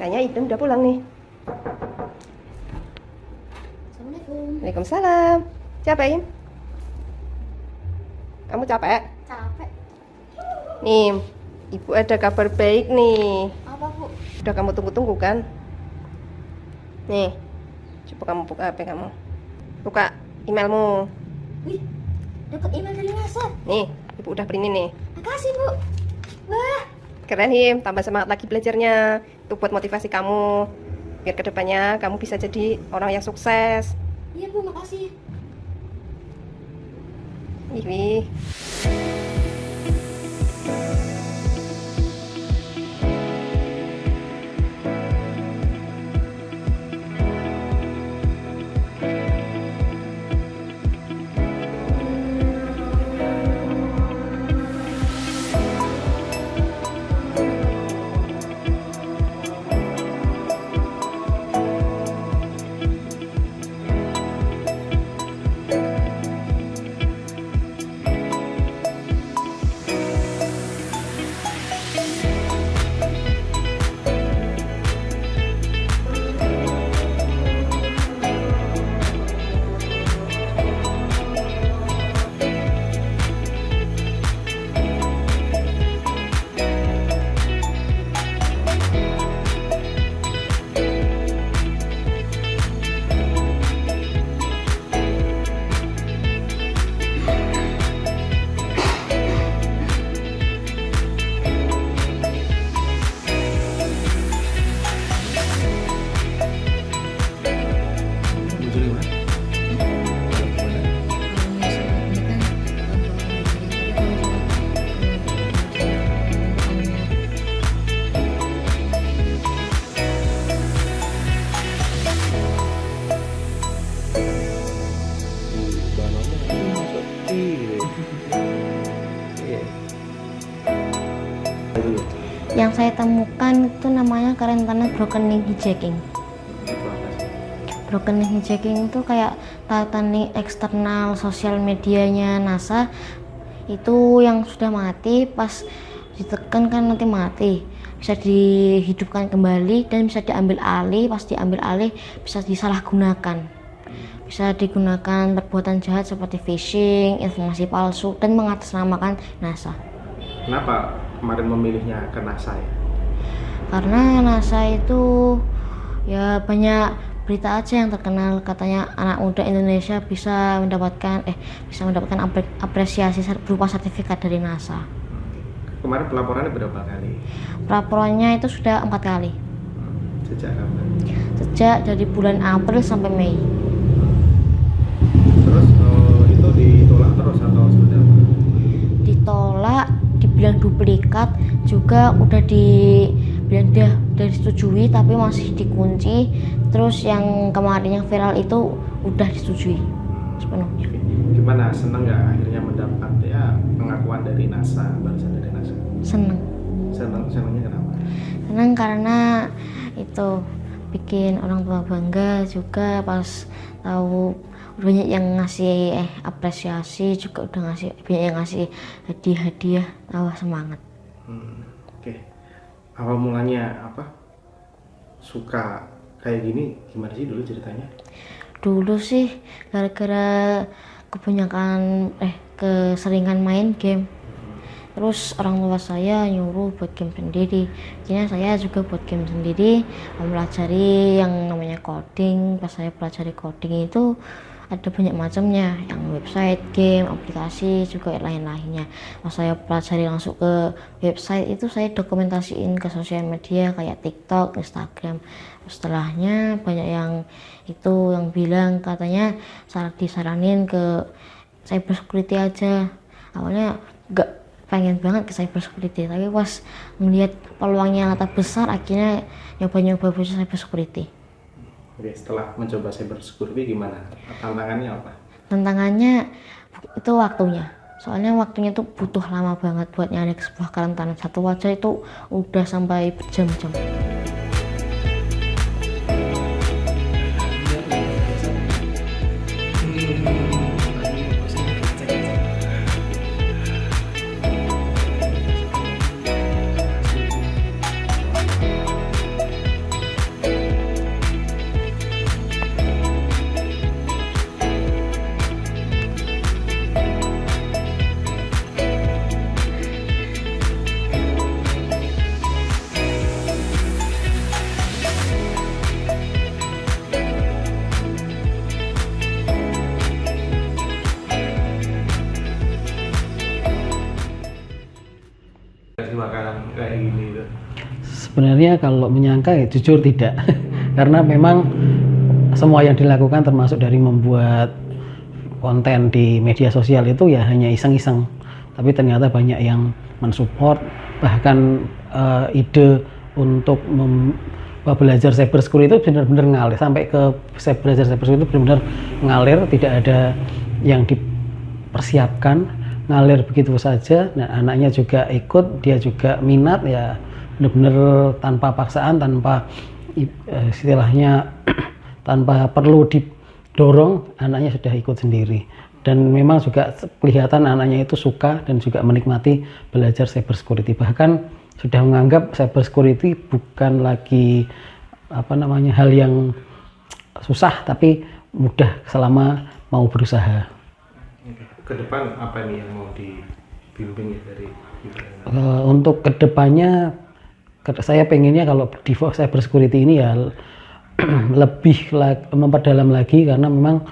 Kayaknya Idem udah pulang nih. Assalamualaikum. Waalaikumsalam. Capek, Im? Kamu capek? Capek. Nih, Ibu ada kabar baik nih. Apa, Bu? Udah kamu tunggu-tunggu kan? Nih, coba kamu buka HP kamu. Buka emailmu. Wih, dapat email dari NASA. Nih, Ibu udah printin nih. Makasih, Bu. Wah, Keren, Him. Tambah semangat lagi belajarnya. Itu buat motivasi kamu. Biar kedepannya kamu bisa jadi orang yang sukses. iya, Bu, makasih. Ini. Yang saya temukan itu namanya kerentanan broken link hijacking. Broken link hijacking itu kayak tatan link eksternal sosial medianya NASA itu yang sudah mati, pas ditekan kan nanti mati, bisa dihidupkan kembali dan bisa diambil alih. Pas diambil alih bisa disalahgunakan, bisa digunakan perbuatan jahat seperti phishing, informasi palsu, dan mengatasnamakan NASA. Kenapa kemarin memilihnya ke NASA ya? Karena NASA itu ya banyak berita aja yang terkenal, katanya anak muda Indonesia bisa mendapatkan apresiasi berupa sertifikat dari NASA. Kemarin pelaporannya berapa kali? Pelaporannya itu sudah 4 kali. Sejak kapan? Sejak dari bulan April sampai Mei. Terus itu ditolak terus atau seperti apa? Ditolak, dibilang duplikat, juga udah dibilang udah disetujui tapi masih dikunci. Terus yang kemarin yang viral itu udah disetujui sepenuhnya. Gimana, seneng nggak akhirnya mendapat ya pengakuan dari NASA, balasan dari NASA? Seneng. Senengnya kenapa? Seneng karena itu bikin orang tua bangga, juga pas tahu banyak yang ngasih apresiasi, juga udah banyak yang ngasih hadiah-hadiah, tambah semangat. Oke. Awal mulanya apa? Suka kayak gini gimana sih dulu ceritanya? Dulu sih gara-gara kebanyakan keseringan main game. Terus orang tua saya nyuruh buat game sendiri. Akhirnya saya juga buat game sendiri, mempelajari yang namanya coding. Pas saya pelajari coding itu ada banyak macamnya, yang website, game, aplikasi, juga lain-lainnya. Pas saya pelajari langsung ke website itu, saya dokumentasiin ke sosial media kayak TikTok, Instagram. Setelahnya banyak yang bilang katanya disaranin ke cyber security aja. Awalnya gak pengen banget ke cyber security, tapi pas melihat peluangnya ternyata besar, akhirnya nyoba-nyoba belajar cyber security. Oke, setelah mencoba cyber security gimana? Tantangannya apa? Tantangannya itu waktunya. Soalnya waktunya tuh butuh lama banget buat nyari sebuah kerentanan. Satu wajah itu udah sampai berjam-jam. Sebenarnya kalau menyangka ya jujur tidak. Karena memang semua yang dilakukan termasuk dari membuat konten di media sosial itu ya hanya iseng-iseng. Tapi ternyata banyak yang mensupport, bahkan ide untuk belajar cyber security itu benar-benar ngalir. Sampai ke belajar cyber security itu benar-benar ngalir, tidak ada yang dipersiapkan, ngalir begitu saja. Nah, anaknya juga ikut, dia juga minat, ya benar-benar tanpa paksaan, tanpa istilahnya tanpa perlu didorong, anaknya sudah ikut sendiri. Dan memang juga kelihatan anaknya itu suka dan juga menikmati belajar cyber security. Bahkan sudah menganggap cyber security bukan lagi hal yang susah, tapi mudah selama mau berusaha. Ke depan apa nih yang mau dibimbing dari Untuk kedepannya saya pengennya kalau di cyber security ini ya lebih memperdalam lagi, karena memang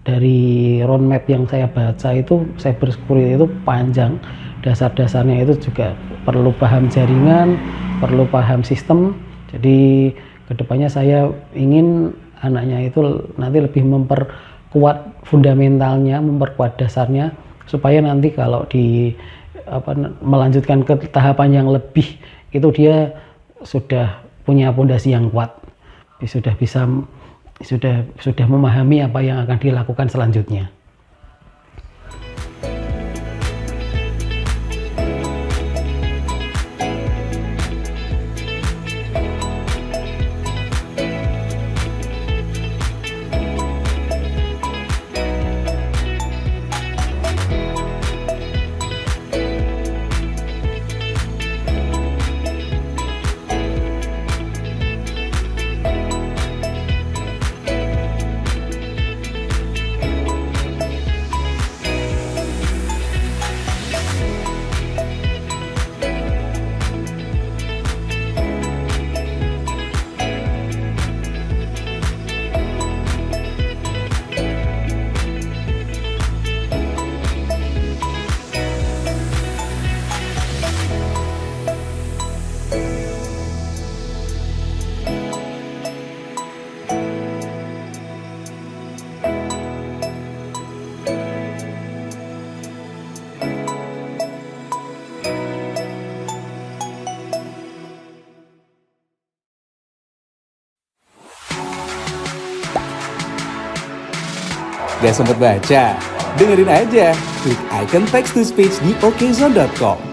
dari roadmap yang saya baca itu cyber security itu panjang, dasar-dasarnya itu juga perlu paham jaringan, perlu paham sistem. Jadi kedepannya saya ingin anaknya itu nanti lebih memperkuat fundamentalnya, memperkuat dasarnya, supaya nanti kalau melanjutkan ke tahapan yang lebih itu dia sudah punya fondasi yang kuat, sudah memahami apa yang akan dilakukan selanjutnya. Gak sempet baca? Dengerin aja, klik icon text to speech di okezone.com.